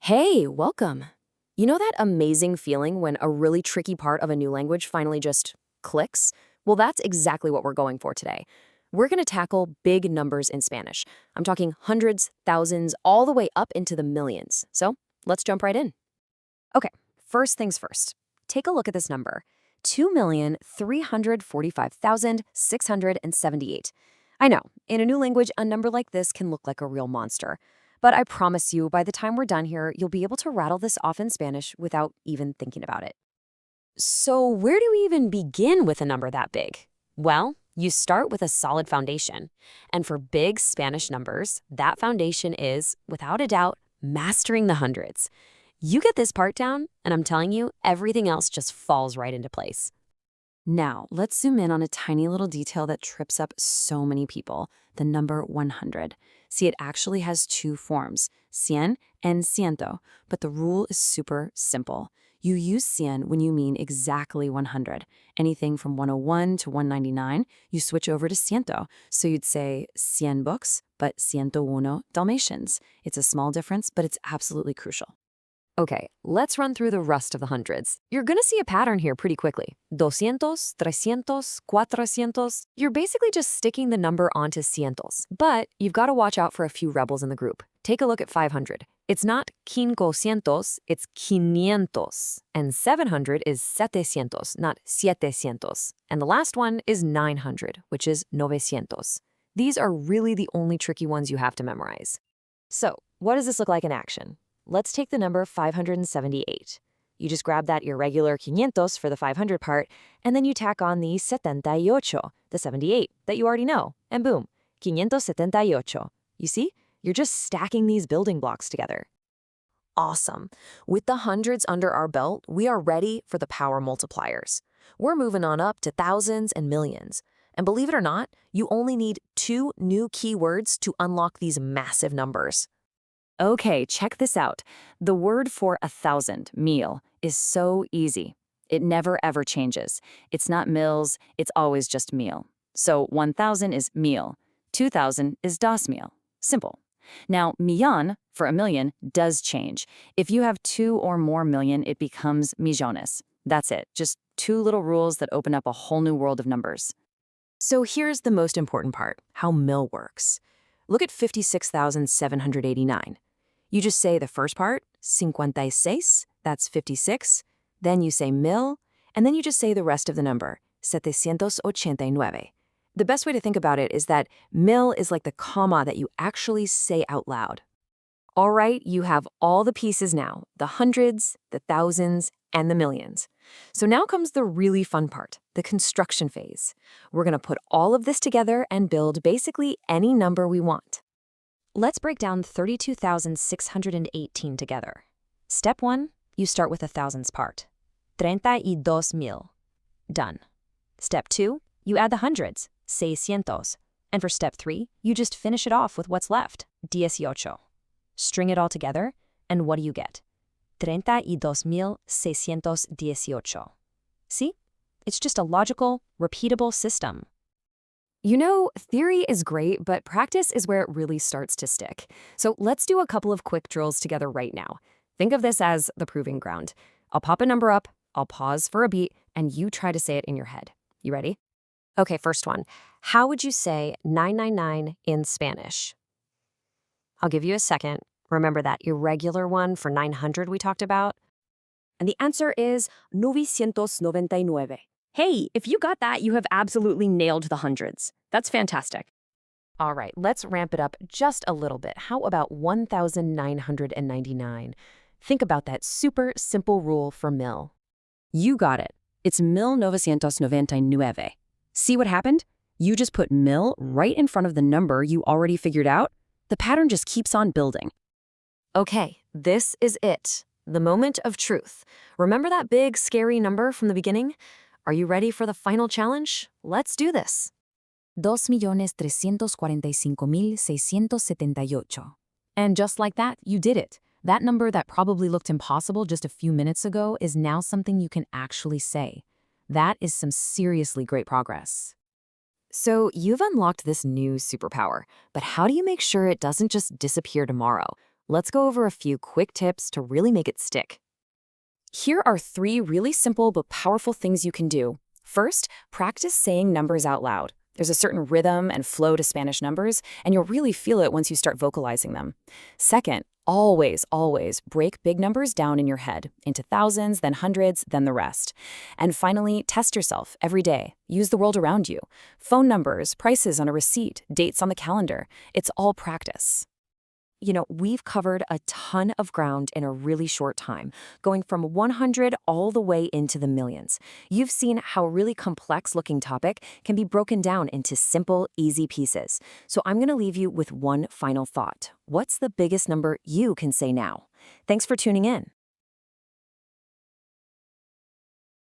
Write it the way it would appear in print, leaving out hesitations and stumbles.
Hey, welcome. You know that amazing feeling when a really tricky part of a new language finally just clicks? Well, that's exactly what we're going for today. We're going to tackle big numbers in Spanish. I'm talking hundreds, thousands, all the way up into the millions. So let's jump right in. Okay, first things first. Take a look at this number, 2,345,678. I know, in a new language, a number like this can look like a real monster. But I promise you, by the time we're done here, you'll be able to rattle this off in Spanish without even thinking about it. So where do we even begin with a number that big? Well, you start with a solid foundation. And for big Spanish numbers, that foundation is, without a doubt, mastering the hundreds. You get this part down, and I'm telling you, everything else just falls right into place. Now, let's zoom in on a tiny little detail that trips up so many people, the number 100. See, it actually has two forms, cien and ciento, but the rule is super simple. You use cien when you mean exactly 100. Anything from 101 to 199, you switch over to ciento. So you'd say 100 books, but 101 Dalmatians. It's a small difference, but it's absolutely crucial. Okay, let's run through the rest of the hundreds. You're gonna see a pattern here pretty quickly. 200, 300, 400. You're basically just sticking the number onto cientos. But you've got to watch out for a few rebels in the group. Take a look at 500. It's not quinientos, it's quinientos. And 700 is setecientos, not sietecientos. And the last one is 900, which is novecientos. These are really the only tricky ones you have to memorize. So, what does this look like in action? Let's take the number 578. You just grab that irregular quinientos for the 500 part, and then you tack on the 78, the 78, that you already know, and boom, 578. You see? You're just stacking these building blocks together. Awesome. With the hundreds under our belt, we are ready for the power multipliers. We're moving on up to thousands and millions. And believe it or not, you only need 2 new keywords to unlock these massive numbers. Okay, check this out. The word for 1,000, mil, is so easy. It never ever changes. It's not mils, it's always just mil. So 1,000 is mil, 2,000 is dos mil. Simple. Now, millón, for a million, does change. If you have 2 or more million, it becomes millones. That's it, just 2 little rules that open up a whole new world of numbers. So here's the most important part, how mil works. Look at 56,789. You just say the first part, 56, that's 56, then you say mil, and then you just say the rest of the number, 789. The best way to think about it is that mil is like the comma that you actually say out loud. All right, you have all the pieces now, the hundreds, the thousands, and the millions. So now comes the really fun part, the construction phase. We're going to put all of this together and build basically any number we want. Let's break down 32,618 together. Step 1, you start with the thousands part. 32,000. Done. Step 2, you add the hundreds, 600. And for step 3, you just finish it off with what's left, 18. String it all together, and what do you get? 32,618. See? It's just a logical, repeatable system. You know, theory is great, but practice is where it really starts to stick. So let's do a couple of quick drills together right now. Think of this as the proving ground. I'll pop a number up, I'll pause for a beat, and you try to say it in your head. You ready? Okay, first one. How would you say 999 in Spanish? I'll give you a second. Remember that irregular one for 900 we talked about? And the answer is 999. Hey, if you got that, you have absolutely nailed the hundreds. That's fantastic. All right, let's ramp it up just a little bit. How about 1,999? Think about that super simple rule for mil. You got it. It's 1999. See what happened? You just put mil right in front of the number you already figured out. The pattern just keeps on building. Okay, this is it. The moment of truth. Remember that big, scary number from the beginning? Are you ready for the final challenge? Let's do this. 2,345,678. And just like that, you did it. That number that probably looked impossible just a few minutes ago is now something you can actually say. That is some seriously great progress. So you've unlocked this new superpower, but how do you make sure it doesn't just disappear tomorrow? Let's go over a few quick tips to really make it stick. Here are 3 really simple but powerful things you can do. First, practice saying numbers out loud. There's a certain rhythm and flow to Spanish numbers, and you'll really feel it once you start vocalizing them. Second, always break big numbers down in your head into thousands, then hundreds, then the rest. And finally, test yourself every day. Use the world around you. Phone numbers, prices on a receipt, dates on the calendar. It's all practice. We've covered a ton of ground in a really short time, going from 100 all the way into the millions. You've seen how a really complex looking topic can be broken down into simple, easy pieces. So I'm going to leave you with one final thought. What's the biggest number you can say now? Thanks for tuning in.